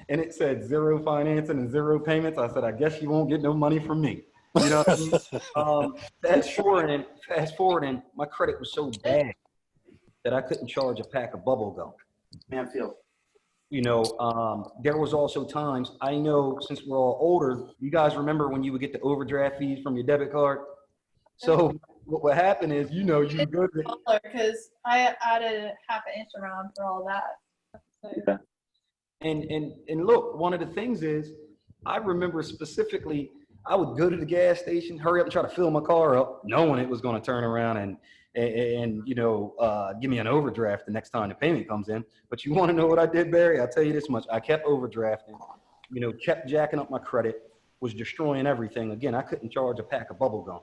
and it said zero financing and zero payments. I said, I guess you won't get no money from me. You know what I mean? Fast forwarding, my credit was so bad that I couldn't charge a pack of bubble gum. Manfield. You know, there was also times, I know since we're all older, you guys remember when you would get the overdraft fees from your debit card? So what happened is, you know, you go to, because I added half an inch around for all that. So. Yeah. And look, one of the things is, I remember specifically, I would go to the gas station, hurry up and try to fill my car up, knowing it was going to turn around and you know, give me an overdraft the next time the payment comes in. But you want to know what I did, Barry? I'll tell you this much. I kept overdrafting, you know, kept jacking up my credit, was destroying everything. Again, I couldn't charge a pack of bubble gum.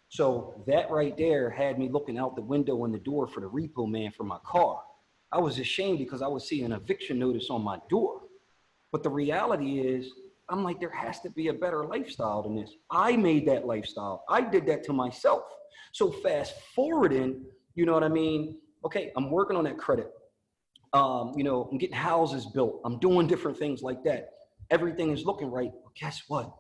So that right there had me looking out the window and the door for the repo man for my car. I was ashamed because I was seeing an eviction notice on my door. But the reality is, I'm like, there has to be a better lifestyle than this. I made that lifestyle. I did that to myself. So fast forwarding, you know what I mean? Okay, I'm working on that credit. You know, I'm getting houses built. I'm doing different things like that. Everything is looking right. But guess what?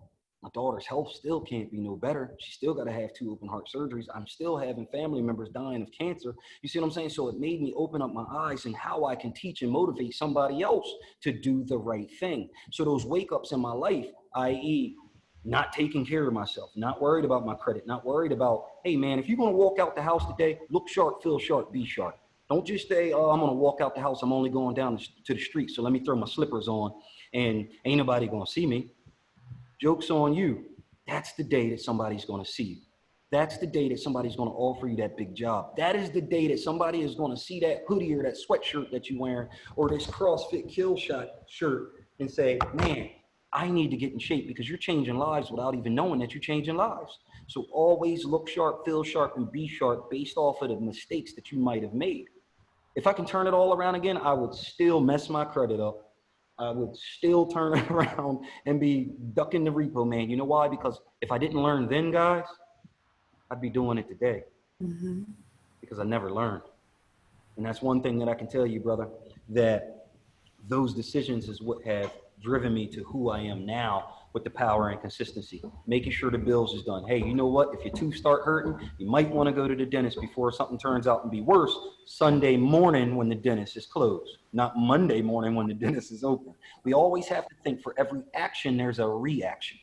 My daughter's health still can't be no better. She still got to have 2 open heart surgeries. I'm still having family members dying of cancer. You see what I'm saying? So it made me open up my eyes and how I can teach and motivate somebody else to do the right thing. So those wake ups in my life, i.e., not taking care of myself, not worried about my credit, not worried about, hey man, if you're going to walk out the house today, look sharp, feel sharp, be sharp. Don't just say, oh, I'm going to walk out the house. I'm only going down to the street. So let me throw my slippers on and ain't nobody going to see me. Joke's on you. That's the day that somebody's going to see you. That's the day that somebody's going to offer you that big job. That is the day that somebody is going to see that hoodie or that sweatshirt that you're wearing or this CrossFit Kill Shot shirt and say, man, I need to get in shape, because you're changing lives without even knowing that you're changing lives. So always look sharp, feel sharp, and be sharp based off of the mistakes that you might have made. If I can turn it all around again, I would still mess my credit up. I would still turn around and be ducking the repo man. You know why? Because if I didn't learn then, guys, I'd be doing it today. Because I never learned. And that's one thing that I can tell you, brother, that those decisions is what have driven me to who I am now with the power and consistency, making sure the bills is done. Hey, you know what? If your tooth start hurting, you might want to go to the dentist before something turns out and be worse Sunday morning when the dentist is closed, not Monday morning when the dentist is open. We always have to think for every action, there's a reaction.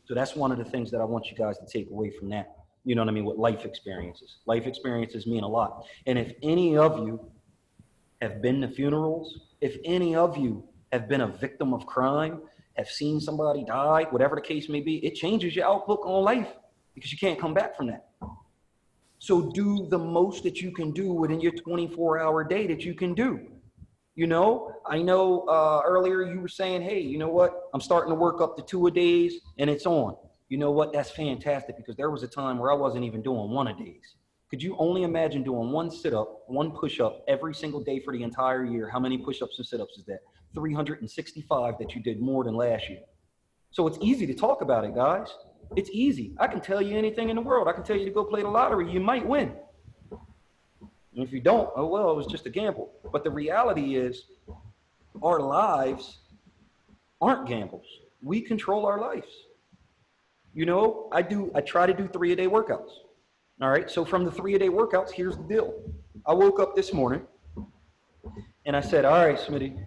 So that's one of the things that I want you guys to take away from that. You know what I mean? With life experiences. Life experiences mean a lot. And if any of you have been to funerals, if any of you have been a victim of crime, have seen somebody die, whatever the case may be, it changes your outlook on life because you can't come back from that. So do the most that you can do within your 24-hour day that you can do. You know, I know earlier you were saying, hey, you know what? I'm starting to work up to 2-a-days and it's on. You know what? That's fantastic, because there was a time where I wasn't even doing 1-a-days. Could you only imagine doing 1 sit-up, 1 push-up every single day for the entire year? How many push-ups and sit-ups is that? 365 that you did more than last year. So it's easy to talk about it, guys. It's easy. I can tell you anything in the world. I can tell you to go play the lottery. You might win. And if you don't, oh, well, it was just a gamble. But the reality is our lives aren't gambles. We control our lives. You know, I try to do 3-a-day workouts. All right. So from the 3-a-day workouts, here's the deal. I woke up this morning and I said, all right, Smitty,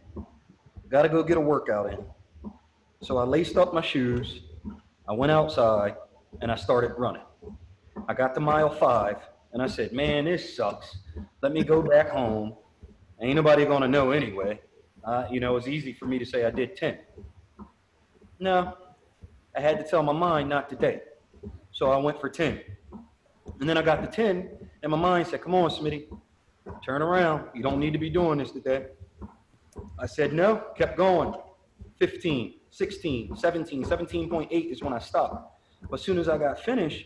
got to go get a workout in. So I laced up my shoes. I went outside and I started running. I got to mile 5 and I said, man, this sucks. Let me go back home. Ain't nobody going to know anyway. You know, it's easy for me to say I did 10. No, I had to tell my mind not today. So I went for 10. And then I got to 10 and my mind said, come on, Smitty, turn around. You don't need to be doing this today. I said no, kept going. 15, 16, 17, 17.8 is when I stopped. But as soon as I got finished,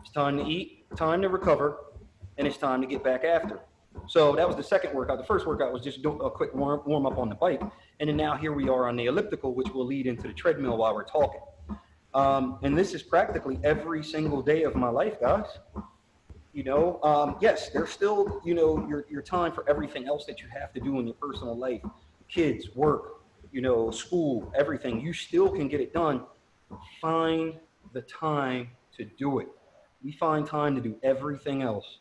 it's time to eat, time to recover, and it's time to get back after. So that was the second workout. The first workout was just a quick warm up on the bike. And then now here we are on the elliptical, which will lead into the treadmill while we're talking. And this is practically every single day of my life, guys. You know, yes, there's still, you know, your time for everything else that you have to do in your personal life, kids, work, school, everything, you still can get it done. Find the time to do it. We find time to do everything else.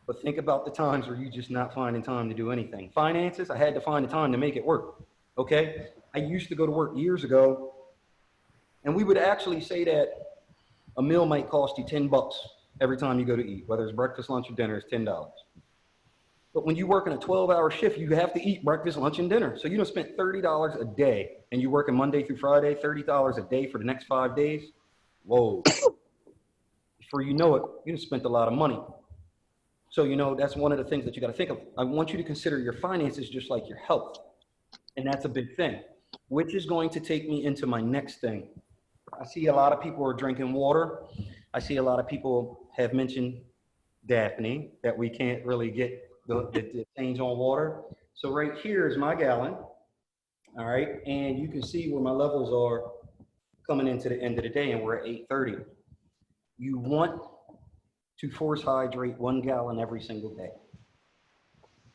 But think about the times where you just not finding time to do anything. Finances, I had to find the time to make it work. Okay? I used to go to work years ago, and we would actually say that a meal might cost you $10 every time you go to eat, whether it's breakfast, lunch, or dinner, it's $10. But when you work in a 12-hour shift, you have to eat breakfast, lunch, and dinner. So you don't spend $30 a day, and you're working Monday through Friday, $30 a day for the next 5 days. Whoa. Before you know it, you just spent a lot of money. So, that's one of the things that you got to think of. I want you to consider your finances just like your health. And that's a big thing, which is going to take me into my next thing. I see a lot of people are drinking water. I see a lot of people have mentioned Daphne, that we can't really get the change on water. So right here is my gallon. All right. And you can see where my levels are coming into the end of the day, and we're at 8:30. You want to force hydrate 1 gallon every single day.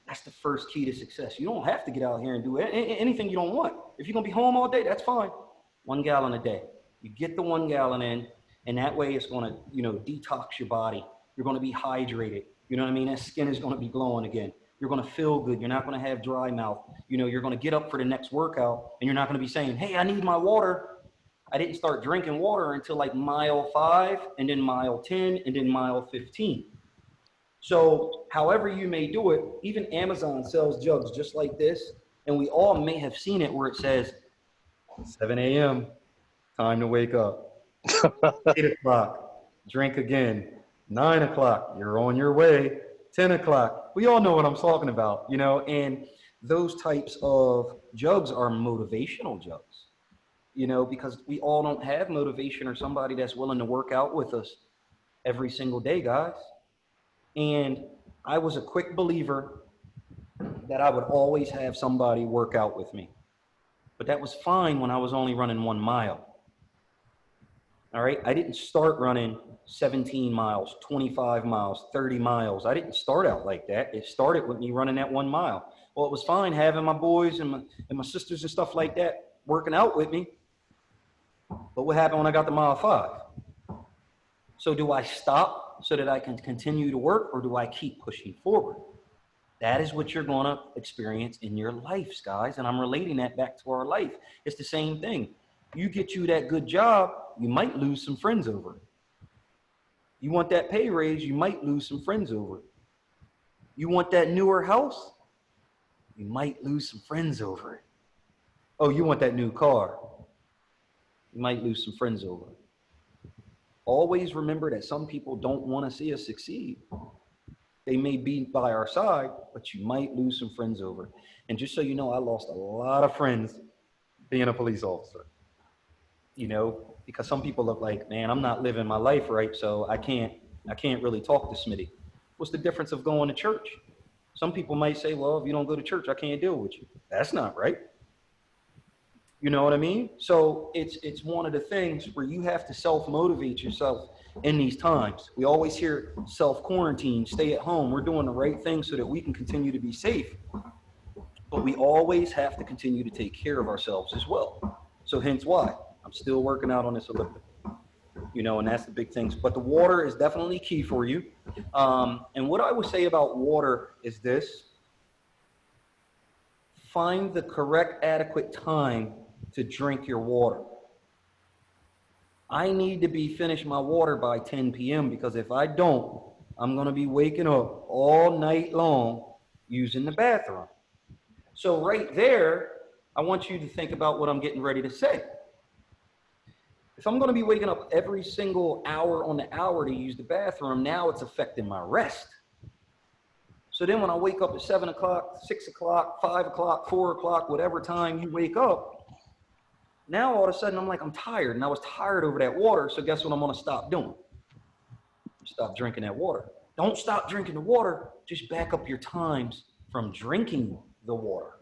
That's the first key to success. You don't have to get out here and do anything you don't want. If you're going to be home all day, that's fine. 1 gallon a day. You get the 1 gallon in, and that way it's going to, detox your body. You're going to be hydrated. You know what I mean? That skin is going to be glowing again. You're going to feel good. You're not going to have dry mouth. You're going to get up for the next workout, and you're not going to be saying, hey, I need my water. I didn't start drinking water until like mile 5, and then mile 10, and then mile 15. So however you may do it, even Amazon sells jugs just like this. And we all may have seen it where it says 7 a.m., time to wake up. 8 o'clock, drink again. 9 o'clock, you're on your way. 10 o'clock, we all know what I'm talking about, and those types of jugs are motivational jugs, because we all don't have motivation or somebody that's willing to work out with us every single day, guys. And I was a quick believer that I would always have somebody work out with me. But that was fine when I was only running 1 mile. All right. I didn't start running 17 miles, 25 miles, 30 miles. I didn't start out like that. It started with me running that 1 mile. Well, it was fine having my boys and my sisters and stuff like that working out with me. But what happened when I got to mile 5? So do I stop so that I can continue to work, or do I keep pushing forward? That is what you're going to experience in your lives, guys. And I'm relating that back to our life. It's the same thing. You get you that good job, you might lose some friends over it. You want that pay raise, you might lose some friends over it. You want that newer house, you might lose some friends over it. Oh, you want that new car, you might lose some friends over it. Always remember that some people don't want to see us succeed. They may be by our side, but you might lose some friends over it. And just so you know, I lost a lot of friends being a police officer. Because some people look like, man, I'm not living my life right, so I can't really talk to Smitty. What's the difference of going to church? Some people might say, well, if you don't go to church, I can't deal with you. That's not right. You know what I mean? So it's one of the things where you have to self-motivate yourself in these times. We always hear self-quarantine, stay at home. We're doing the right thing so that we can continue to be safe. But we always have to continue to take care of ourselves as well. So hence why I'm still working out on this elliptical, and that's the big things. But the water is definitely key for you. And what I would say about water is this: find the correct, adequate time to drink your water. I need to be finished my water by 10 p.m. because if I don't, I'm going to be waking up all night long using the bathroom. So right there, I want you to think about what I'm getting ready to say. If I'm going to be waking up every single hour on the hour to use the bathroom, now it's affecting my rest. So then when I wake up at 7 o'clock, 6 o'clock, 5 o'clock, 4 o'clock, whatever time you wake up, now all of a sudden I'm tired, and I was tired over that water. So guess what I'm going to stop doing? Stop drinking that water. Don't stop drinking the water. Just back up your times from drinking the water.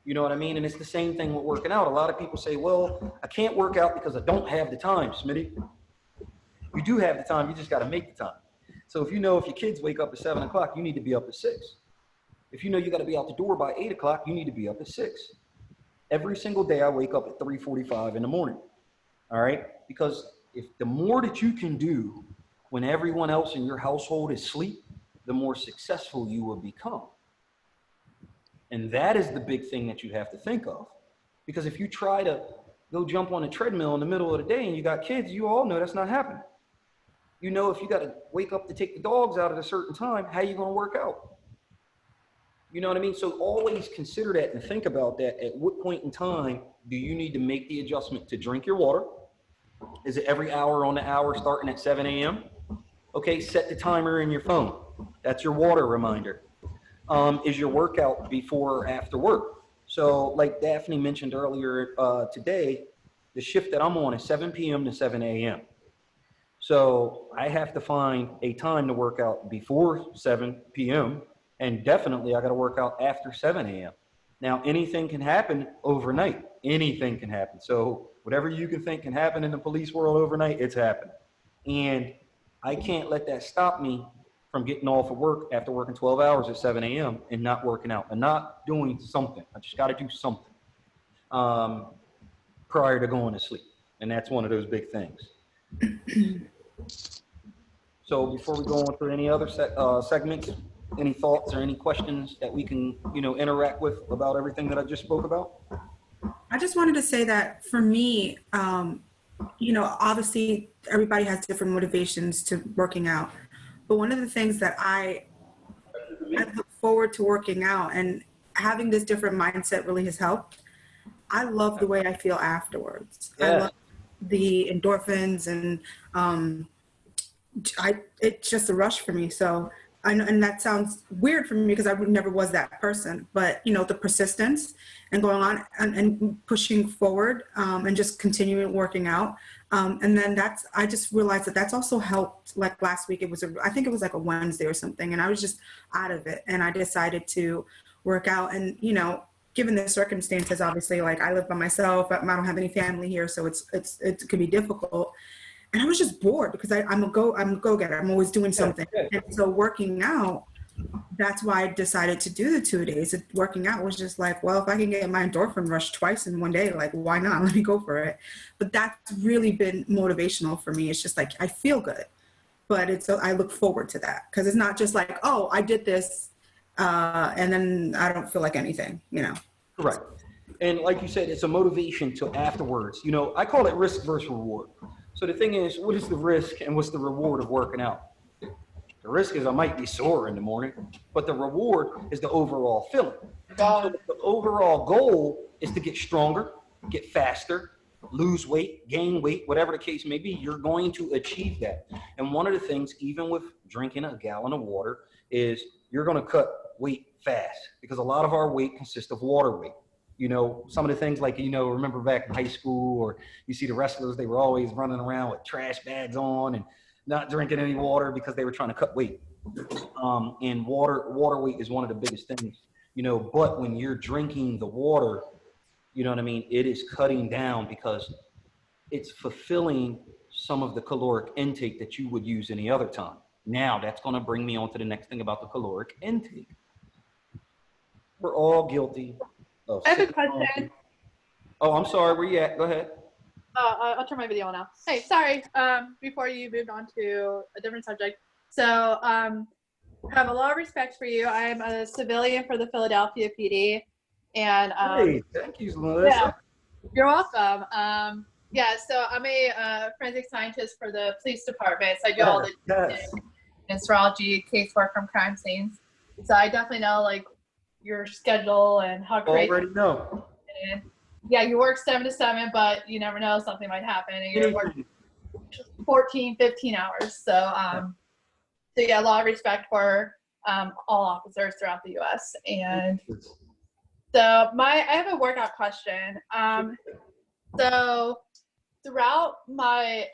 You know what I mean? And it's the same thing with working out. A lot of people say, well, I can't work out because I don't have the time, Smitty. You do have the time. You just got to make the time. So if your kids wake up at 7 o'clock, you need to be up at 6. If you know you got to be out the door by 8 o'clock, you need to be up at 6. Every single day I wake up at 3:45 in the morning. All right? Because if the more that you can do when everyone else in your household is asleep, the more successful you will become. And that is the big thing that you have to think of. Because if you try to go jump on a treadmill in the middle of the day and you got kids, you all know that's not happening. You know, if you got to wake up to take the dogs out at a certain time, how are you going to work out? You know what I mean? So always consider that and think about that. At what point in time do you need to make the adjustment to drink your water? Is it every hour on the hour starting at 7 a.m.? Okay, set the timer in your phone. That's your water reminder. Is your workout before or after work? So like Daphne mentioned earlier today, the shift that I'm on is 7 p.m. to 7 a.m. So I have to find a time to work out before 7 p.m. and definitely I got to work out after 7 a.m. Now, anything can happen overnight. Anything can happen. So whatever you can think can happen in the police world overnight, it's happening. And I can't let that stop me from getting off of work after working 12 hours at 7 a.m. and not working out and not doing something. I just got to do something prior to going to sleep. And that's one of those big things. So before we go on to any other segments, any thoughts or any questions that we can, interact with about everything that I just spoke about? I just wanted to say that for me, obviously everybody has different motivations to working out. But one of the things that I look forward to working out, and having this different mindset really has helped. I love the way I feel afterwards. Yeah. I love the endorphins, and it's just a rush for me. So I know, and that sounds weird for me because I never was that person, but the persistence and going on and pushing forward, and just continuing working out. And then I just realized that that's also helped. Like last week, I think it was like a Wednesday or something, and I was just out of it, and I decided to work out. And given the circumstances, obviously, like I live by myself, I don't have any family here, so it could be difficult. And I was just bored because I'm a go-getter. I'm always doing something. And so working out, that's why I decided to do the 2 days. Working out was just like, well, if I can get my endorphin rush twice in one day, like, why not? Let me go for it. But that's really been motivational for me. It's just like, I feel good, but I look forward to that because it's not just like, oh, I did this, and then I don't feel like anything, Correct. And like you said, it's a motivation to afterwards. I call it risk versus reward. So the thing is, what is the risk and what's the reward of working out? The risk is I might be sore in the morning, but the reward is the overall feeling. So the overall goal is to get stronger, get faster, lose weight, gain weight, whatever the case may be. You're going to achieve that. And one of the things, even with drinking a gallon of water, is you're going to cut weight fast because a lot of our weight consists of water weight. Some of the things like, remember back in high school, or you see the wrestlers, they were always running around with trash bags on and not drinking any water because they were trying to cut weight. And water weight is one of the biggest things, but when you're drinking the water, you know what I mean? It is cutting down because it's fulfilling some of the caloric intake that you would use any other time. Now that's going to bring me on to the next thing about the caloric intake. We're all guilty. I have a question. Oh, I'm sorry. Where you at? Go ahead. I'll turn my video on now. Hey, sorry. Before you moved on to a different subject. So, I have a lot of respect for you. I'm a civilian for the Philadelphia PD, and hey, thank you, Melissa. Yeah, you're welcome. So I'm a forensic scientist for the police department. So I do all the astrology, casework from crime scenes. So I definitely know like your schedule and how crazy. Already know. And, yeah, you work 7 to 7, but you never know, something might happen, and you're working 14, 15 hours. So yeah, a lot of respect for all officers throughout the U.S. And so I have a workout question. So throughout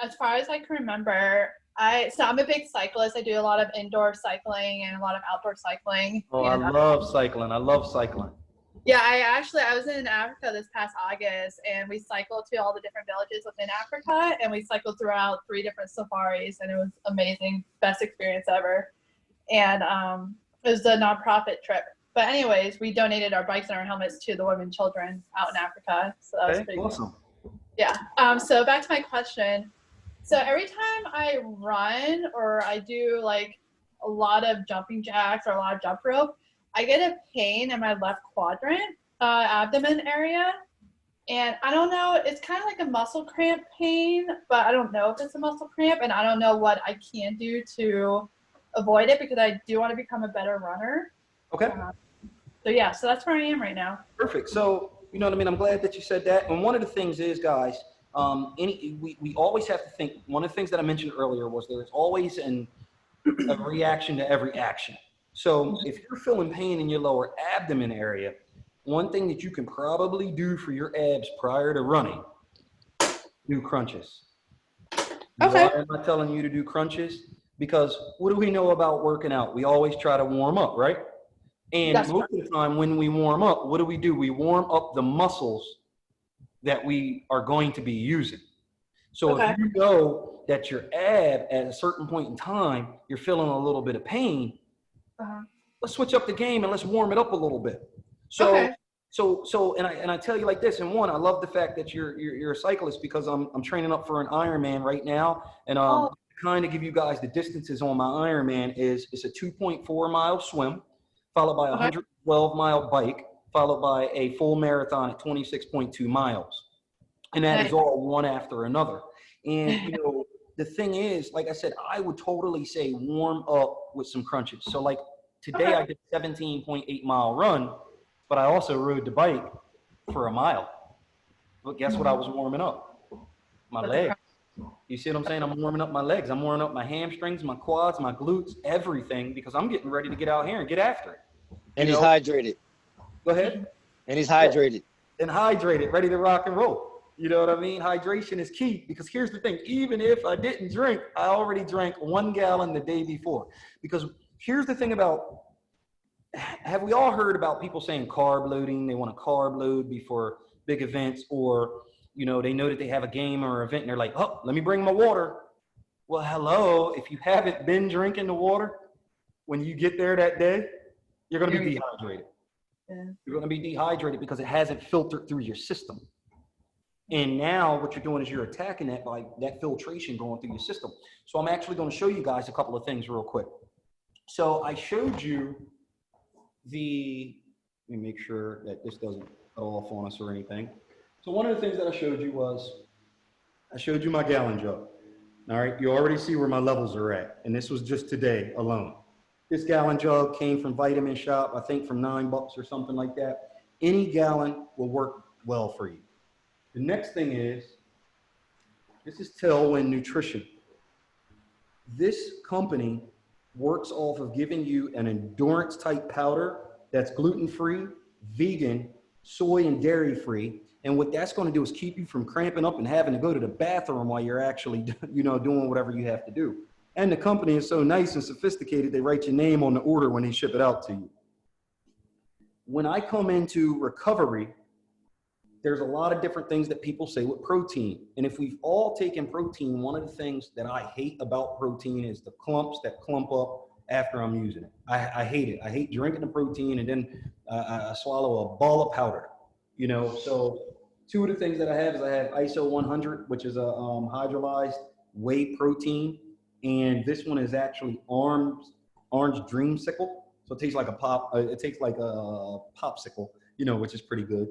as far as I can remember, I'm a big cyclist. I do a lot of indoor cycling and a lot of outdoor cycling. Oh, and, I love cycling. I love cycling. Yeah, I was in Africa this past August, and we cycled to all the different villages within Africa, and we cycled throughout 3 different safaris, and it was amazing, best experience ever. And it was a nonprofit trip. But anyways, we donated our bikes and our helmets to the women and children out in Africa. So that was pretty Awesome. cool. Yeah. So back to my question. So every time I run or I do like a lot of jumping jacks or a lot of jump rope, I get a pain in my left quadrant, abdomen area. And I don't know, it's kind of like a muscle cramp pain, but I don't know if it's a muscle cramp, and I don't know what I can do to avoid it because I do want to become a better runner. Okay. So yeah, so that's where I am right now. Perfect. So, you know what I mean? I'm glad that you said that. And one of the things is, guys, we always have to think, one of the things that I mentioned earlier was there's always a reaction to every action. So if you're feeling pain in your lower abdomen area, one thing that you can probably do for your abs prior to running, do crunches. Okay. Why am I telling you to do crunches? Because what do we know about working out? We always try to warm up, right? And That's most of the time when we warm up, what do? We warm up the muscles that we are going to be using. So Okay. if you know that your ab at a certain point in time, you're feeling a little bit of pain, let's switch up the game and let's warm it up a little bit. So, Okay. and I tell you like this, and one, I love the fact that you're a cyclist because I'm training up for an Ironman right now, and kind of give you guys the distances on my Ironman is it's a 2.4 mile swim, followed by a 112-mile bike, followed by a full marathon at 26.2 miles, and that is all one after another. And you know, the thing is, like I said, I would totally say warm up with some crunches. So like today I did a 17.8 mile run, but I also rode the bike for a mile. But guess what I was warming up? My legs. You see what I'm saying? I'm warming up my legs. I'm warming up my hamstrings, my quads, my glutes, everything, because I'm getting ready to get out here and get after it. And he's hydrated. Go ahead. And he's hydrated. And hydrated, ready to rock and roll. You know what I mean? Hydration is key, because here's the thing. Even if I didn't drink, I already drank 1 gallon the day before. Because here's the thing about, have we all heard about people saying carb loading? They want to carb load before big events, or, you know, they know that they have a game or event and they're like, oh, let me bring my water. Well, hello, if you haven't been drinking the water, when you get there that day, you're going to be dehydrated. Yeah. You're going to be dehydrated because it hasn't filtered through your system. And now what you're doing is you're attacking that by that filtration going through your system. So I'm actually going to show you guys a couple of things real quick. So I showed you let me make sure that this doesn't go off on us or anything. So one of the things that I showed you was, I showed you my gallon jug. All right, you already see where my levels are at. And this was just today alone. This gallon jug came from Vitamin Shop, I think from $9 or something like that. Any gallon will work well for you. The next thing is, this is Tailwind Nutrition. This company works off of giving you an endurance type powder that's gluten-free, vegan, soy and dairy-free. And what that's going to do is keep you from cramping up and having to go to the bathroom while you're actually, you know, doing whatever you have to do. And the company is so nice and sophisticated, they write your name on the order when they ship it out to you. When I come into recovery, there's a lot of different things that people say with protein. And if we've all taken protein, one of the things that I hate about protein is the clumps that clump up after I'm using it. I hate it. I hate drinking the protein and then I swallow a ball of powder, you know. So two of the things that I have is I have ISO 100, which is a hydrolyzed whey protein. And this one is actually orange dreamsicle. So it tastes like a popsicle, you know, which is pretty good.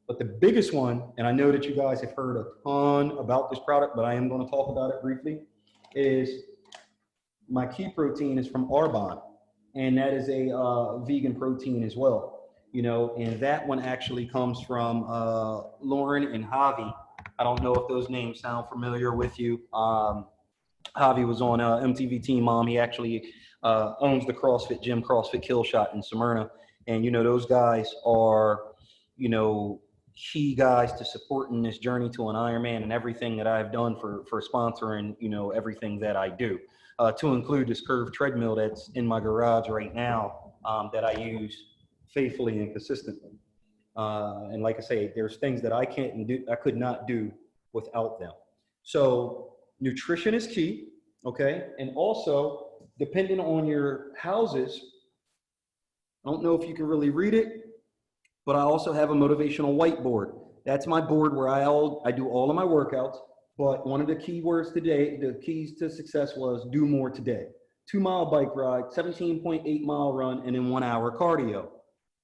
But the biggest one, and I know that you guys have heard a ton about this product, but I am going to talk about it briefly, is my key protein is from Arbonne. And that is a vegan protein as well, you know, and that one actually comes from Lauren and Javi. I don't know if those names sound familiar with you. Javi was on MTV Teen Mom. He actually owns the CrossFit gym, CrossFit Killshot in Smyrna. And, you know, those guys are, you know, key guys to supporting this journey to an Ironman and everything that I've done for sponsoring, you know, everything that I do, to include this curved treadmill that's in my garage right now that I use faithfully and consistently. And like I say, there's things that I could not do without them. So nutrition is key, okay? And also, depending on your houses, I don't know if you can really read it, but I also have a motivational whiteboard. That's my board where I do all of my workouts. But one of the key words today, the keys to success was do more today. 2-mile bike ride, 17.8-mile run, and then 1 hour cardio.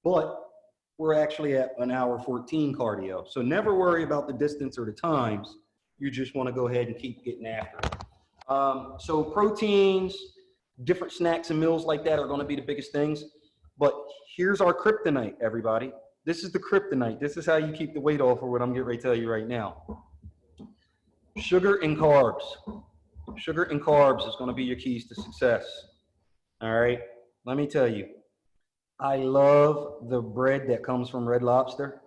But we're actually at an hour 14 cardio. So never worry about the distance or the times. You just want to go ahead and keep getting after it. So proteins, different snacks and meals like that are going to be the biggest things. But here's our kryptonite, everybody. This is the kryptonite. This is how you keep the weight off, or what I'm getting ready to tell you right now. Sugar and carbs. Sugar and carbs is going to be your keys to success. All right. Let me tell you, I love the bread that comes from Red Lobster.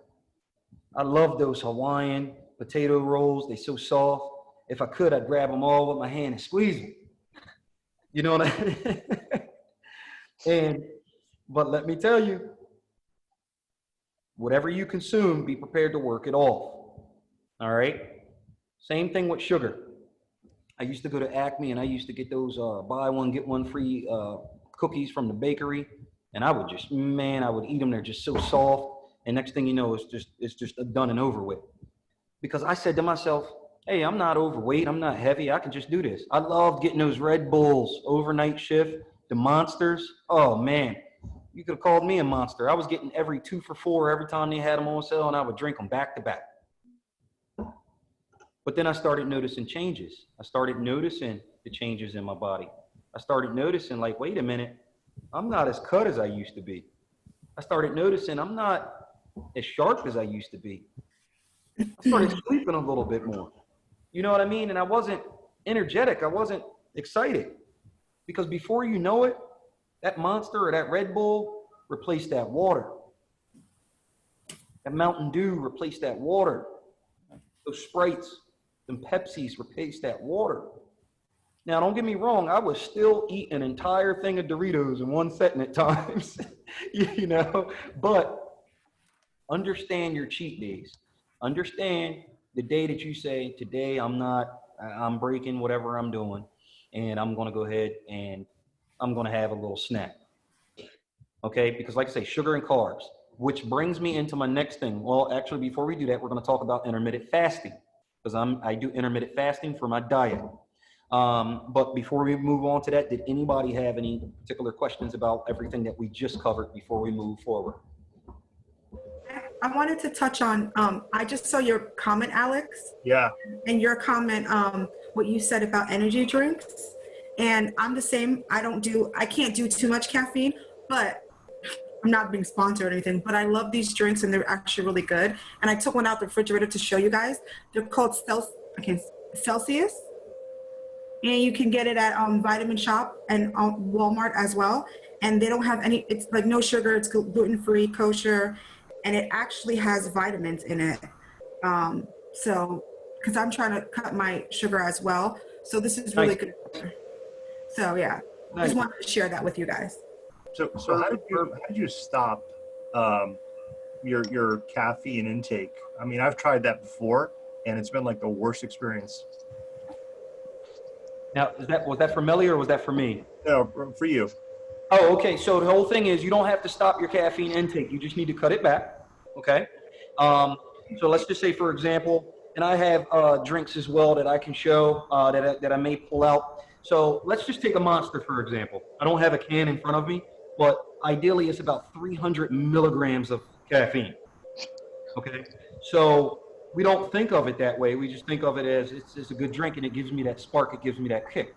I love those Hawaiian potato rolls. They're so soft. If I could, I'd grab them all with my hand and squeeze them. You know what I mean? But let me tell you, whatever you consume, be prepared to work it off. All right? Same thing with sugar. I used to go to Acme and I used to get those buy one, get one free cookies from the bakery. And I would just, man, I would eat them. They're just so soft. And next thing you know, it's just done and over with. Because I said to myself, hey, I'm not overweight. I'm not heavy. I can just do this. I loved getting those Red Bulls, overnight shift, the Monsters. Oh, man. You could have called me a monster. I was getting every 2 for $4 every time they had them on sale, and I would drink them back to back. But then I started noticing changes. I started noticing the changes in my body. I started noticing, like, wait a minute, I'm not as cut as I used to be. I started noticing I'm not as sharp as I used to be. I started sleeping a little bit more. You know what I mean? And I wasn't energetic. I wasn't excited. Because before you know it, that Monster or that Red Bull replaced that water. That Mountain Dew replaced that water. Those Sprites, them Pepsis replaced that water. Now, don't get me wrong. I was still eating an entire thing of Doritos in one setting at times, you know, but understand your cheat days. Understand the day that you say, today I'm breaking whatever I'm doing, and I'm going to go ahead and I'm going to have a little snack. Okay? Because like I say, sugar and carbs, which brings me into my next thing. Well, actually, before we do that, we're going to talk about intermittent fasting, because I do intermittent fasting for my diet. But before we move on to that, did anybody have any particular questions about everything that we just covered before we move forward? I wanted to touch on, I just saw your comment, Alex. Yeah. And your comment, what you said about energy drinks. And I'm the same. I can't do too much caffeine, but I'm not being sponsored or anything, but I love these drinks and they're actually really good. And I took one out the refrigerator to show you guys. They're called Celsius. And you can get it at Vitamin Shop and Walmart as well. And they don't have any, it's like no sugar, it's gluten-free, kosher, and it actually has vitamins in it. So, because I'm trying to cut my sugar as well. So this is really good. So yeah, I just wanted to share that with you guys. So how did you stop your caffeine intake? I mean, I've tried that before, and it's been like the worst experience. Now, was that for Melly or was that for me? No, for you. Oh, okay. So the whole thing is you don't have to stop your caffeine intake. You just need to cut it back. Okay. So let's just say, for example, and I have drinks as well that I can show that I may pull out. So let's just take a Monster, for example. I don't have a can in front of me, but ideally it's about 300 milligrams of caffeine. Okay. So we don't think of it that way. We just think of it as it's a good drink and it gives me that spark. It gives me that kick.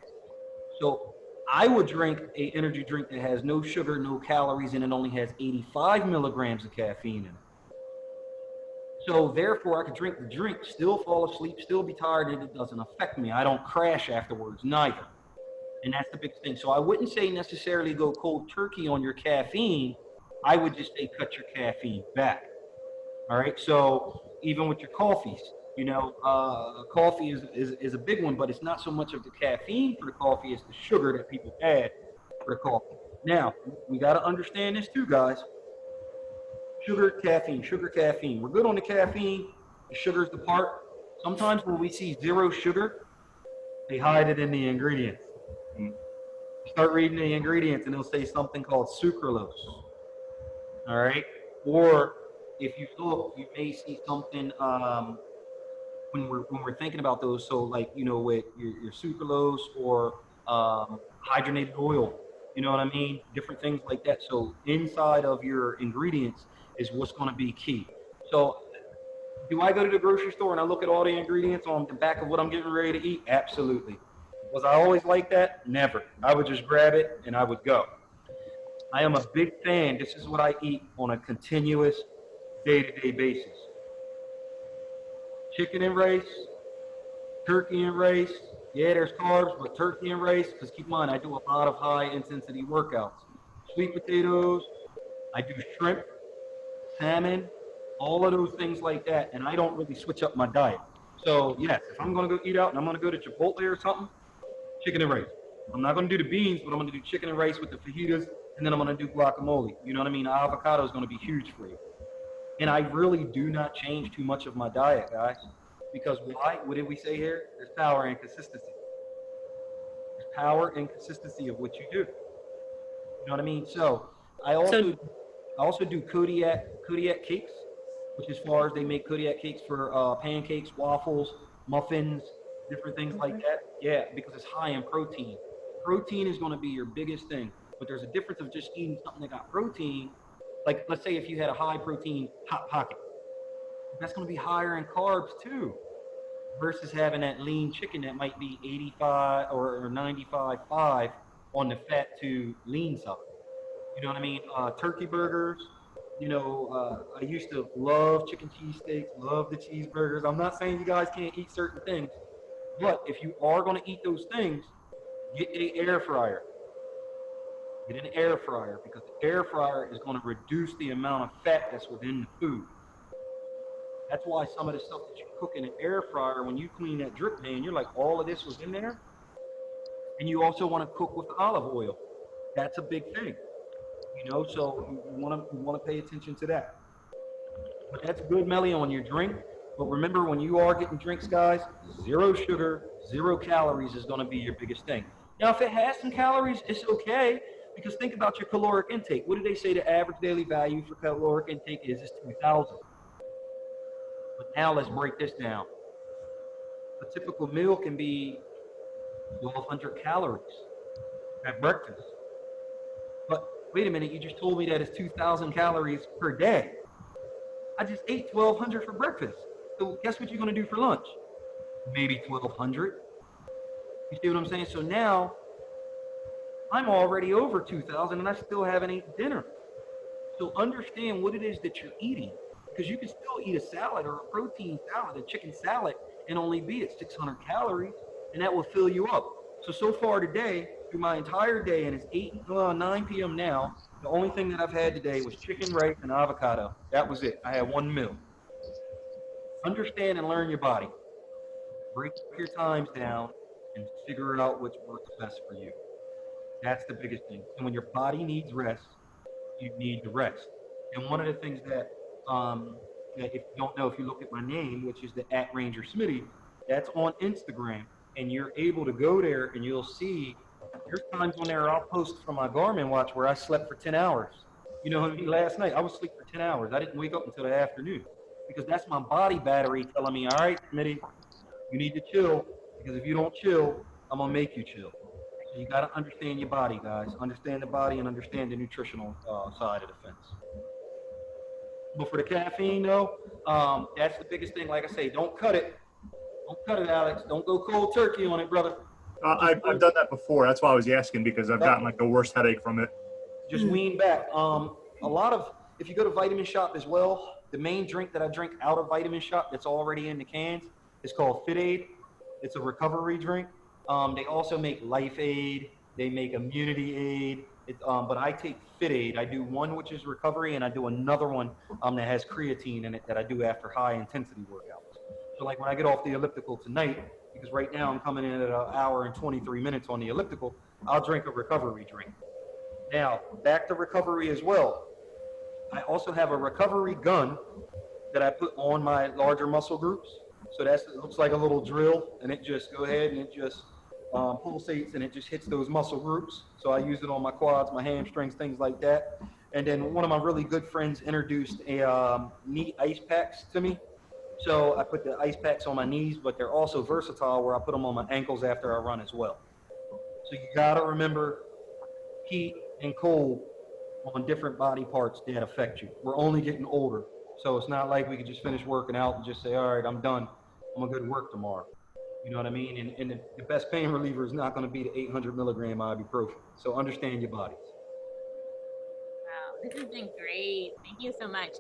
So I would drink an energy drink that has no sugar, no calories, and it only has 85 milligrams of caffeine in it. So therefore, I could drink the drink, still fall asleep, still be tired, and it doesn't affect me. I don't crash afterwards, neither. And that's the big thing. So I wouldn't say necessarily go cold turkey on your caffeine. I would just say cut your caffeine back. All right. So even with your coffees, you know, coffee is a big one, but it's not so much of the caffeine for the coffee as the sugar that people add for the coffee. Now, we got to understand this too, guys. Sugar, caffeine. We're good on the caffeine. The sugar's the part. Sometimes when we see zero sugar, they hide it in the ingredients. Start reading the ingredients and they'll say something called sucralose. All right. Or if you look, you may see something when we're thinking about those. So like with your sucralose or hydrogenated oil. You know what I mean? Different things like that. So inside of your ingredients is what's going to be key. So do I go to the grocery store and I look at all the ingredients on the back of what I'm getting ready to eat? Absolutely. Was I always like that? Never. I would just grab it and I would go. I am a big fan. This is what I eat on a continuous day-to-day basis. Chicken and rice, turkey and rice. Yeah, there's carbs, but turkey and rice, because keep in mind, I do a lot of high intensity workouts. Sweet potatoes, I do shrimp, salmon, all of those things like that, and I don't really switch up my diet. So yes, if I'm gonna go eat out and I'm gonna go to Chipotle or something, chicken and rice. I'm not gonna do the beans, but I'm gonna do chicken and rice with the fajitas, and then I'm gonna do guacamole. You know what I mean? Avocado is gonna be huge for you. And I really do not change too much of my diet, guys. Because why? What did we say here? There's power and consistency. There's power and consistency of what you do. You know what I mean? So I also So I also do Kodiak cakes, which as far as they make Kodiak cakes for pancakes, waffles, muffins, different things like that. Yeah, because it's high in protein. Protein is going to be your biggest thing. But there's a difference of just eating something that got protein. Like let's say if you had a high protein hot pocket, that's going to be higher in carbs too. Versus having that lean chicken that might be 85 or 95.5 on the fat to lean side. You know what I mean? Turkey burgers. I used to love chicken cheesesteaks, love the cheeseburgers. I'm not saying you guys can't eat certain things, but if you are going to eat those things, get a air fryer. Get an air fryer because the air fryer is going to reduce the amount of fat that's within the food. That's why some of the stuff that you cook in an air fryer, when you clean that drip pan, you're like, all of this was in there. And you also want to cook with olive oil. That's a big thing. So you want to pay attention to that. But that's good, Melly, on your drink. But remember, when you are getting drinks, guys, zero sugar, 0 calories is going to be your biggest thing. Now, if it has some calories, it's okay. Because think about your caloric intake. What did they say the average daily value for caloric intake is? It's 2,000. But now let's break this down. A typical meal can be 1,200 calories at breakfast. But wait a minute, you just told me that it's 2,000 calories per day. I just ate 1,200 for breakfast. So guess what you're going to do for lunch? Maybe 1,200. You see what I'm saying? So now I'm already over 2,000 and I still haven't eaten dinner. So understand what it is that you're eating. Because you can still eat a salad or a protein salad, a chicken salad, and only be at 600 calories, and that will fill you up. So far today, through my entire day, and it's 9 p.m. now, the only thing that I've had today was chicken, rice, and avocado. That was it. I had one meal. Understand and learn your body. Break your times down and figure out what works best for you. That's the biggest thing. And when your body needs rest, you need to rest. And one of the things that if you don't know, if you look at my name, which is the @Ranger Smitty, that's on Instagram, and you're able to go there and you'll see there's times on there I'll post from my Garmin watch where I slept for 10 hours. You know what I mean? Last night I was asleep for 10 hours. I didn't wake up until the afternoon because that's my body battery telling me, all right, Smitty, you need to chill because if you don't chill, I'm going to make you chill. So you got to understand your body, guys. Understand the body and understand the nutritional side of the fence. But for the caffeine, though, that's the biggest thing. Like I say, don't cut it. Don't cut it, Alex. Don't go cold turkey on it, brother. I've done that before. That's why I was asking because I've gotten like the worst headache from it. Just wean back. If you go to Vitamin Shop as well, the main drink that I drink out of Vitamin Shop that's already in the cans is called Fit Aid. It's a recovery drink. They also make Life Aid. They make Immunity Aid. But I take Fit Aid. I do one which is recovery, and I do another one that has creatine in it that I do after high intensity workouts. So like when I get off the elliptical tonight, because right now I'm coming in at an hour and 23 minutes on the elliptical, I'll drink a recovery drink. Now, back to recovery as well. I also have a recovery gun that I put on my larger muscle groups. So it looks like a little drill, and it just go ahead and it just pulsates and it just hits those muscle groups. So I use it on my quads, my hamstrings, things like that. And then one of my really good friends introduced a knee ice packs to me. So I put the ice packs on my knees, but they're also versatile where I put them on my ankles after I run as well. So you got to remember heat and cold on different body parts that affect you. We're only getting older. So it's not like we could just finish working out and just say, all right, I'm done. I'm going to go to work tomorrow. You know what I mean? And the best pain reliever is not going to be the 800 milligram ibuprofen. So understand your bodies. Wow, this has been great. Thank you so much.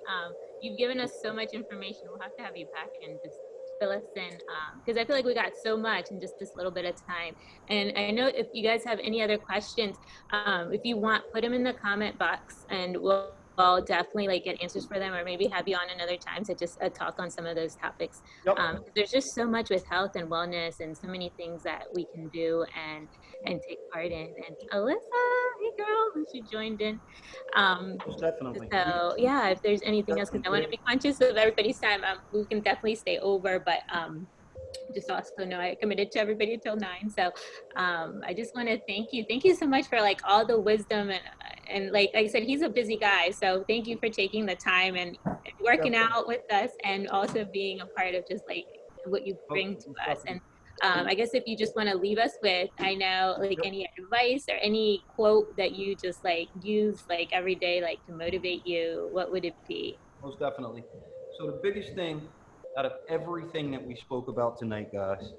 You've given us so much information. We'll have to have you back and just fill us in because I feel like we got so much in just this little bit of time. And I know if you guys have any other questions, if you want, put them in the comment box and we'll definitely like get answers for them or maybe have you on another time to just talk on some of those topics. Yep. There's just so much with health and wellness and so many things that we can do and take part in. And Alyssa, hey girl, she joined in. Definitely. So yeah, if there's anything else, because I want to be conscious of everybody's time, we can definitely stay over, but just also know I committed to everybody until 9. So I just want to thank you. Thank you so much for like all the wisdom and like I said, he's a busy guy. So thank you for taking the time and working out with us and also being a part of just like what you bring to us. And I guess if you just want to leave us with, I know like any advice or any quote that you just like use like every day, like to motivate you, what would it be? Most definitely. So the biggest thing out of everything that we spoke about tonight, guys,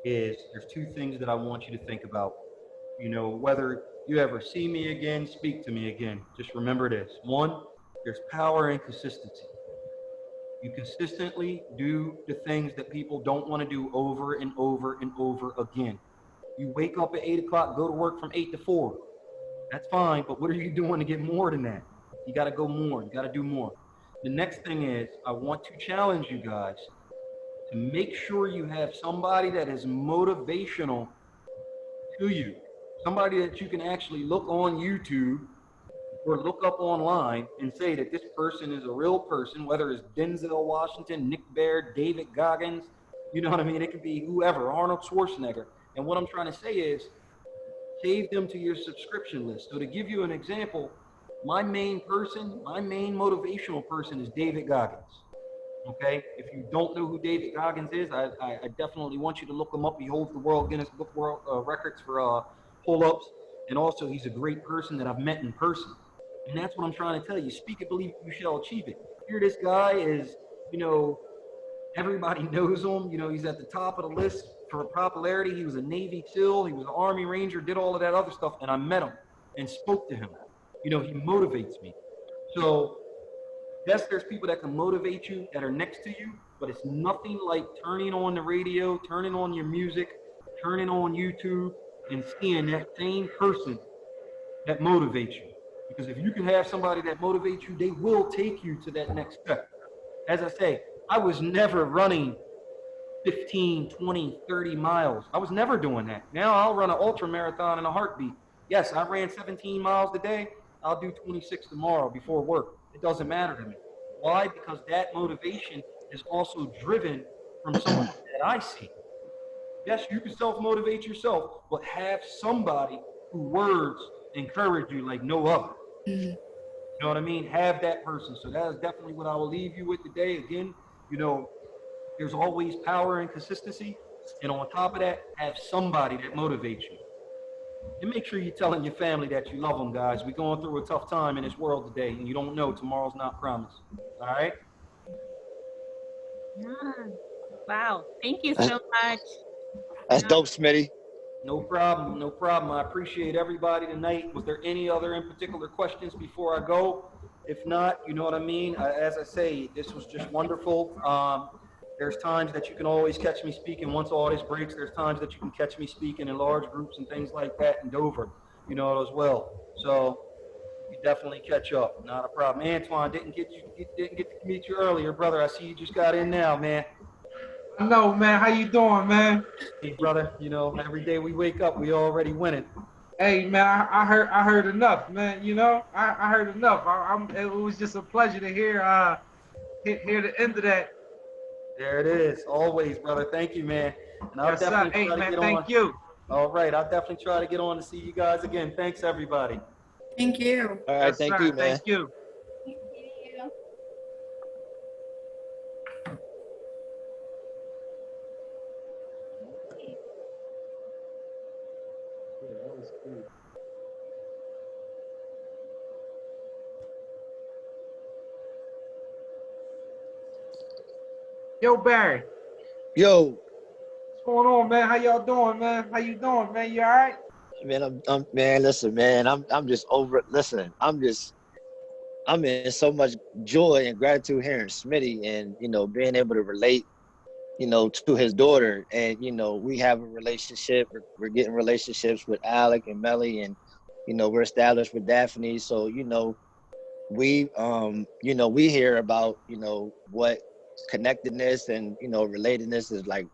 is there's two things that I want you to think about. You know, whether you ever see me again, speak to me again, just remember this. One, there's power in consistency. You consistently do the things that people don't want to do over and over and over again. You wake up at 8 o'clock, go to work from 8 to 4. That's fine, but what are you doing to get more than that? You got to go more. You got to do more. The next thing is, I want to challenge you guys to make sure you have somebody that is motivational to you. Somebody that you can actually look on YouTube or look up online and say that this person is a real person, whether it's Denzel Washington, Nick Baird, David Goggins, you know what I mean? It could be whoever, Arnold Schwarzenegger. And what I'm trying to say is save them to your subscription list. So to give you an example, my main motivational person is David Goggins. Okay, if you don't know who David Goggins is, I definitely want you to look him up. He holds the World Guinness Book World Records for pull-ups, and also he's a great person that I've met in person. And that's what I'm trying to tell you. Speak it, believe it, you shall achieve it. Here, this guy is, you know, everybody knows him. You know, he's at the top of the list for popularity. He was a Navy SEAL. He was an Army Ranger, did all of that other stuff. And I met him and spoke to him. You know, he motivates me. So yes, there's people that can motivate you that are next to you, but it's nothing like turning on the radio, turning on your music, turning on YouTube, and seeing that same person that motivates you. Because if you can have somebody that motivates you, they will take you to that next step. As I say, I was never running 15, 20, 30 miles. I was never doing that. Now I'll run an ultra marathon in a heartbeat. Yes, I ran 17 miles today. I'll do 26 tomorrow before work. It doesn't matter to me. Why? Because that motivation is also driven from someone that I see. Yes, you can self-motivate yourself, but have somebody who words encourage you like no other. You know what I mean? Have that person. So that is definitely what I will leave you with today. Again, you know, there's always power and consistency. And on top of that, have somebody that motivates you. And make sure you're telling your family that you love them, guys. We're going through a tough time in this world today, and you don't know tomorrow's not promised. All right? Yeah. Wow. Thank you so much. That's dope, Smitty. No problem. No problem. I appreciate everybody tonight. Was there any other in particular questions before I go? If not, you know what I mean? As I say, this was just wonderful. There's times that you can always catch me speaking once all this breaks. There's times that you can catch me speaking in large groups and things like that in Dover, you know, as well. So you definitely catch up. Not a problem. Antoine, didn't get to meet you earlier, brother. I see you just got in now, man. I know, man. How you doing, man? Hey, brother, you know, every day we wake up, we already winning. Hey, man, I heard enough, man. You know, I heard enough. It was just a pleasure to hear the end of that. There it is. Always, brother. Thank you, man. And I'll Yes, sir. definitely Hey, try to man, get thank on. you. All right. I'll definitely try to get on to see you guys again. Thanks, everybody. Thank you. All right, Yes, thank sir. you, man. Thank you. Thank you. Yeah, that was cool. Yo, Barry, Yo, what's going on, man? How y'all doing, man? How you doing, man? You all right? man, man. Listen, man, I'm just over it. Listen, I'm in so much joy and gratitude hearing Smitty and being able to relate, to his daughter, and we have a relationship. We're getting relationships with Alec and Melly, and we're established with Daphne. So we hear about what connectedness and relatedness is like,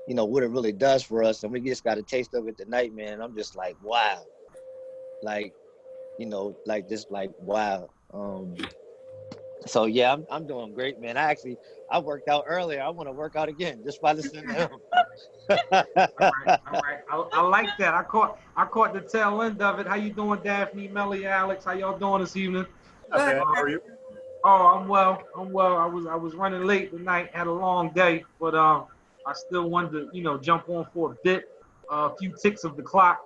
what it really does for us, and we just got a taste of it tonight, man. I'm just like, wow, like like just like wow. So yeah, I'm doing great, man. I worked out earlier. I want to work out again just by listening to him. All right, all right. I like that. I caught the tail end of it. How you doing, Daphne, Melly, Alex? How y'all doing this evening? Not bad. How are you? Oh, I'm well. I'm well. I was running late tonight. Had a long day, but I still wanted to jump on for a bit, a few ticks of the clock,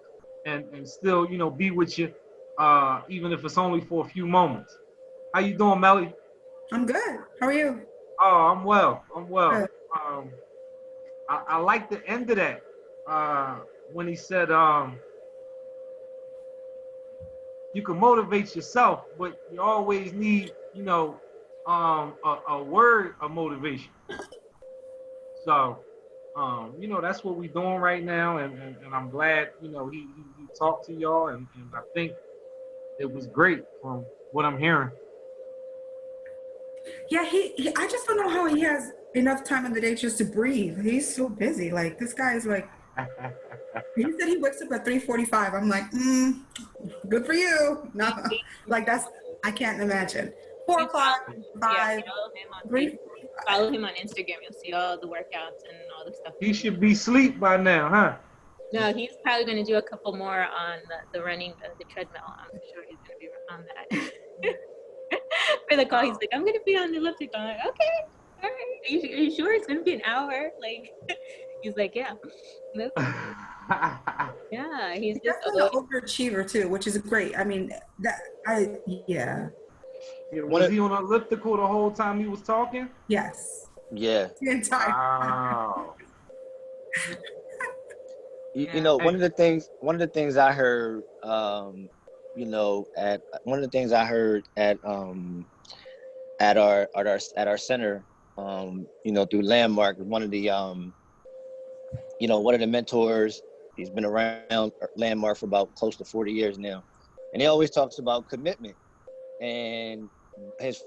and still be with you, even if it's only for a few moments. How you doing, Melly? I'm good. How are you? Oh, I'm well. I'm well. Good. I like the end of that when he said you can motivate yourself, but you always need a word of motivation. So that's what we're doing right now, and I'm glad he talked to y'all, and I think it was great from what I'm hearing. Yeah, I just don't know how he has enough time in the day just to breathe. He's so busy. Like this guy is like, he said he wakes up at 3:45. I'm like, good for you. No, like I can't imagine. 4 o'clock, Yeah, 5, follow him on 3. Facebook. Follow him on Instagram. You'll see all the workouts and all the stuff. He should be asleep by now, huh? No, he's probably going to do a couple more on the running, the treadmill. I'm sure he's going to be on that. For the call, he's like, I'm going to be on the elliptical. I'm like, okay, all right. Are you sure it's going to be an hour? Like, he's like, yeah. Nope. Yeah, he's He's just definitely an overachiever too, which is great. I mean, yeah. Was he on elliptical the whole time he was talking? Yes. Yeah. The entire. Wow. One of the things I heard, at one of the things I heard at our center, through Landmark, one of the one of the mentors. He's been around Landmark for about close to 40 years now, and he always talks about commitment. And his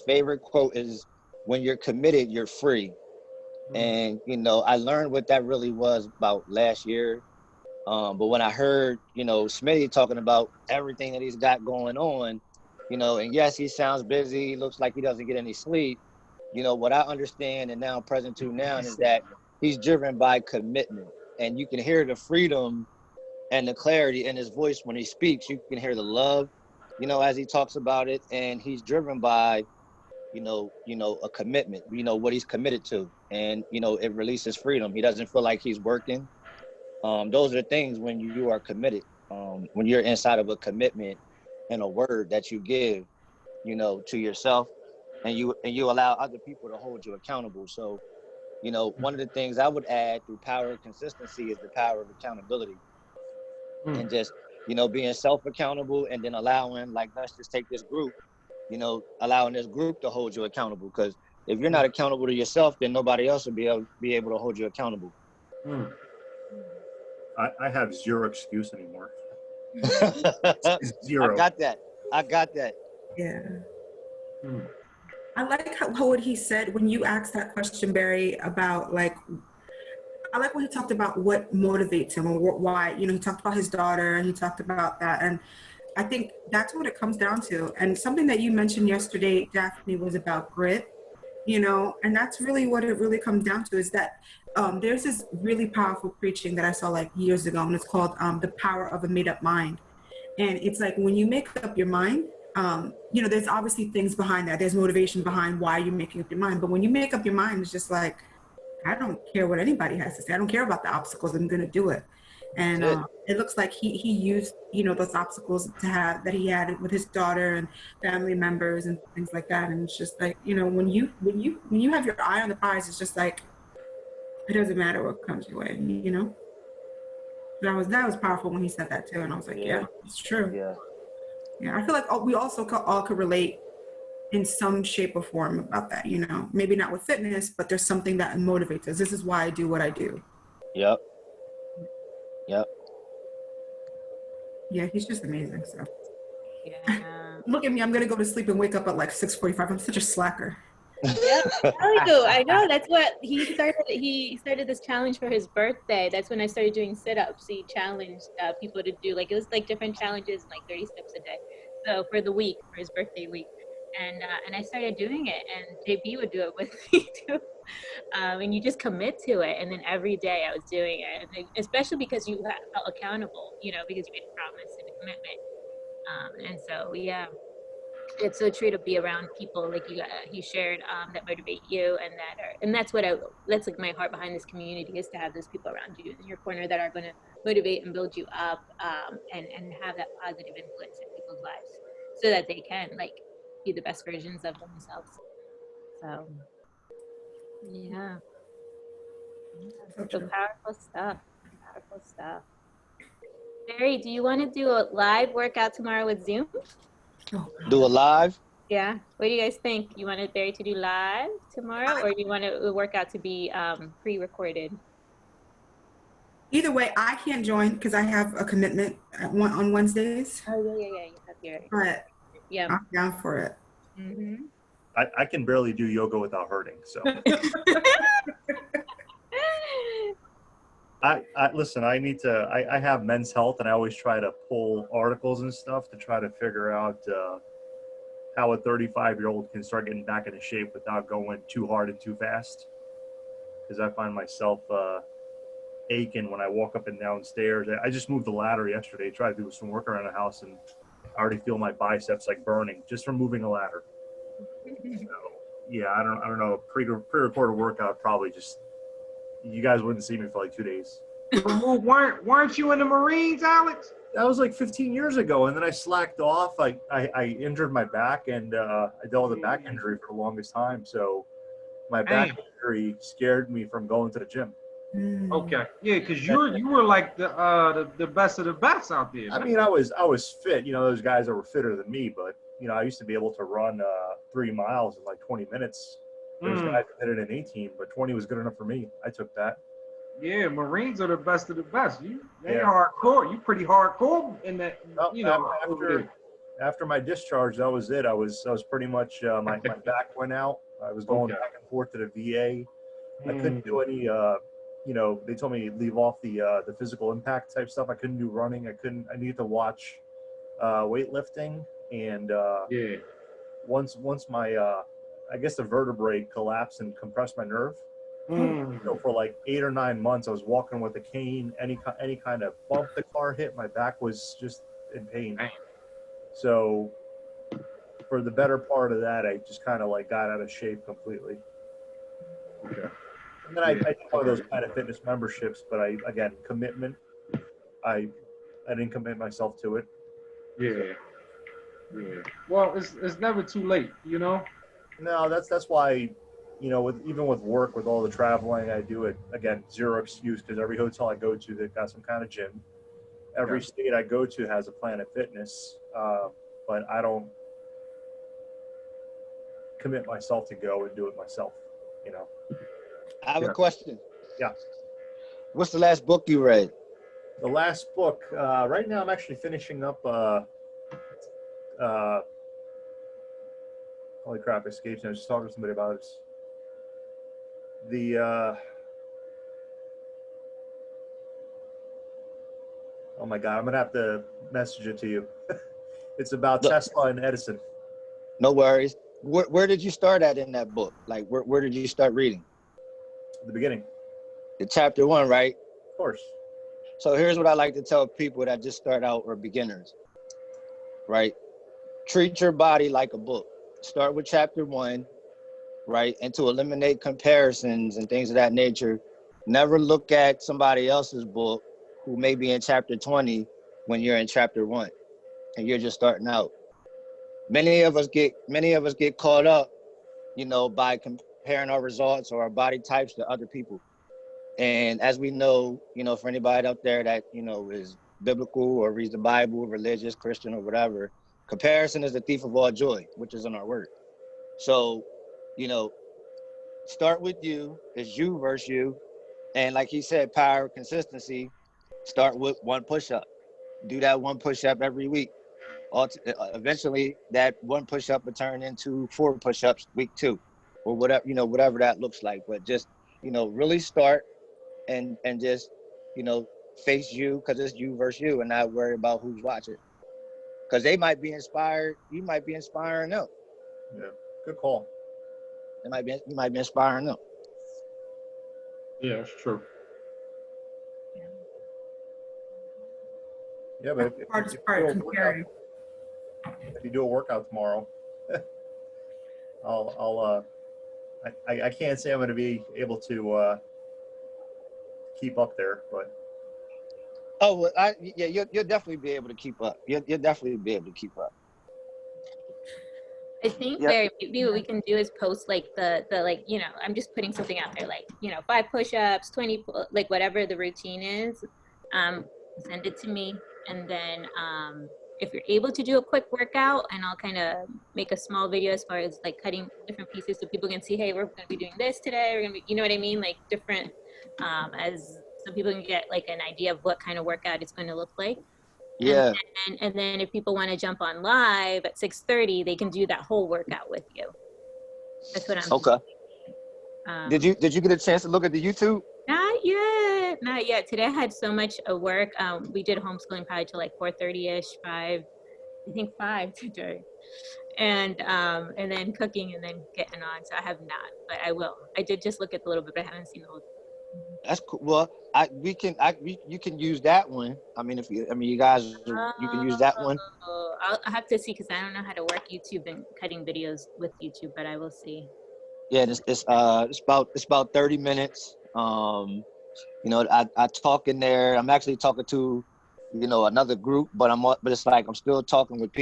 favorite quote is, "When you're committed, you're free." And I learned what that really was about last year. But when I heard Smitty talking about everything that he's got going on, and yes, he sounds busy, looks like he doesn't get any sleep. What I understand and now present to now is that he's driven by commitment, and you can hear the freedom and the clarity in his voice when he speaks. You can hear the love, as he talks about it, and he's driven by a commitment, what he's committed to, and it releases freedom. He doesn't feel like he's working. Those are things when you are committed, when you're inside of a commitment and a word that you give to yourself, and you allow other people to hold you accountable. So one of the things I would add through power of consistency is the power of accountability, and just being self-accountable, and then allowing, like, let's just take this group, allowing this group to hold you accountable, because if you're not accountable to yourself, then nobody else will be able to hold you accountable. I have zero excuse anymore. Zero. I got that. Yeah. I like how what he said when you asked that question, Barry, about like, I like when he talked about what motivates him or why, he talked about his daughter and he talked about that. And I think that's what it comes down to. And something that you mentioned yesterday, Daphne, was about grit, and that's really what it really comes down to, is that there's this really powerful preaching that I saw like years ago, and it's called The Power of a Made Up Mind. And it's like when you make up your mind, you know, there's obviously things behind that. There's motivation behind why you're making up your mind. But when you make up your mind, it's just like, I don't care what anybody has to say. I don't care about the obstacles. I'm going to do it. And That's it. it looks like he used, you know, those obstacles to have that he had with his daughter and family members and things like that. And it's just like, you know, when you have your eye on the prize, it's just like, it doesn't matter what comes your way, you know? That was powerful when he said that too. And I was like, yeah, it's true. Yeah. Yeah, I feel like we also all could relate in some shape or form about that, you know, maybe not with fitness, but there's something that motivates us. This is why I do what I do. Yep. Yep. Yeah, he's just amazing. So Yeah. look at me, I'm gonna go to sleep and wake up at like 6:45. I'm such a slacker. Yeah, I know. That's what he started. He started this challenge for his birthday. That's when I started doing sit-ups. He challenged people to do like, it was like different challenges, like 30 steps a day. So for the week, for his birthday week, and I started doing it, and JB would do it with me too. And you just commit to it, and then every day I was doing it, and then, especially because you felt accountable, you know, because you made a promise and a commitment. And so yeah. It's so true to be around people like you shared that motivate you, and that's that's like my heart behind this community, is to have those people around you in your corner that are going to motivate and build you up, and have that positive influence in people's lives so that they can like be the best versions of themselves. So yeah, so powerful stuff. Barry, do you want to do a live workout tomorrow with Zoom? Do a live? Yeah. What do you guys think? You want Barry to do live tomorrow, or do you want a workout to be pre-recorded? Either way, I can't join because I have a commitment on Wednesdays. Oh yeah. You have your But yeah. I'm down for it. Mm-hmm. I can barely do yoga without hurting. So I listen, I have Men's Health, and I always try to pull articles and stuff to try to figure out how a 35-year-old can start getting back into shape without going too hard and too fast. Because I find myself aching when I walk up and down stairs. I just moved the ladder yesterday, tried to do some work around the house, and I already feel my biceps like burning just from moving a ladder. So, yeah, I don't know. Pre-recorded workout probably just, you guys wouldn't see me for like 2 days. Weren't you in the Marines, Alex? That was like 15 years ago, and then I slacked off. I injured my back, and I dealt with a back injury for the longest time. So my back injury scared me from going to the gym. Okay, yeah, because you were like the best of the best out there. I mean, I was fit. You know, those guys that were fitter than me, but you know, I used to be able to run 3 miles in like 20 minutes. Those guys did it in 18, but 20 was good enough for me. I took that. Yeah, Marines are the best of the best. They're hardcore. You pretty hardcore in that. Well, you know, after my discharge, that was it. I was pretty much my back went out. I was going back and forth to the VA. I couldn't do any. You know, they told me to leave off the physical impact type stuff. I couldn't do running. I needed to watch weightlifting, and once my I guess the vertebrae collapsed and compressed my nerve. So for like 8 or 9 months, I was walking with a cane. Any kind of bump the car hit, my back was just in pain. So for the better part of that, I just kind of like got out of shape completely. Okay. And then I did one of those kind of fitness memberships, but again, commitment. I didn't commit myself to it. Yeah. Well, it's never too late, you know. No, that's why, you know, even with work, with all the traveling I do, it again, zero excuse, because every hotel I go to, they've got some kind of gym. Every state I go to has a Planet Fitness, but I don't commit myself to go and do it myself, you know. I have a question. Yeah. What's the last book you read? The last book, right now I'm actually finishing up, holy crap, it escapes me. I was just talking to somebody about it. Oh my God, I'm gonna have to message it to you. It's about Tesla and Edison. No worries. Where did you start at in that book? Like, where did you start reading? The beginning. The chapter 1, right? Of course. So here's what I like to tell people that just start out or beginners. right? Treat your body like a book. Start with chapter 1, right? And to eliminate comparisons and things of that nature, never look at somebody else's book who may be in chapter 20 when you're in chapter 1 and you're just starting out. Many of us get caught up, by comparing our results or our body types to other people. And as we know, for anybody out there that, is biblical or reads the Bible, religious, Christian, or whatever, comparison is the thief of all joy, which is in our word. So, start with you. It's you versus you. And like he said, power, consistency. Start with 1 push-up. Do that 1 push-up every week. Eventually, that 1 push-up will turn into 4 push-ups week 2, or whatever that looks like. But just, really start and just, face you, because it's you versus you, and not worry about who's watching. Because they might be inspired. You might be inspiring them. Yeah, good call. You might be inspiring them. Yeah, it's true. Yeah, but That's the hardest part, comparing. if you do a workout tomorrow, I can't say I'm going to be able to keep up there, but. Oh, well, you'll definitely be able to keep up. You'll definitely be able to keep up. I think Yep. Barry, maybe what we can do is post like the like, I'm just putting something out there, like, 5 push-ups, 20, like whatever the routine is. Send it to me. And then if you're able to do a quick workout, and I'll kind of make a small video as far as like cutting different pieces so people can see, hey, we're going to be doing this today. We're going to be, you know what I mean? Like different, as so people can get like an idea of what kind of workout it's going to look like. Yeah. And then if people want to jump on live at 6:30, they can do that whole workout with you. That's what I'm Okay. thinking. Did you get a chance to look at the YouTube? Not yet. Today I had so much work. We did homeschooling probably till like 4:30ish, 5. I think 5 today, and then cooking and then getting on. So I have not, but I will. I did just look at a little bit, but I haven't seen the whole thing. That's cool. Well, you can use that one. I mean, you guys, you can use that one. I'll have to see, because I don't know how to work YouTube and cutting videos with YouTube, but I will see. Yeah, it's about 30 minutes. I talk in there. I'm actually talking to, another group, but it's like I'm still talking with people.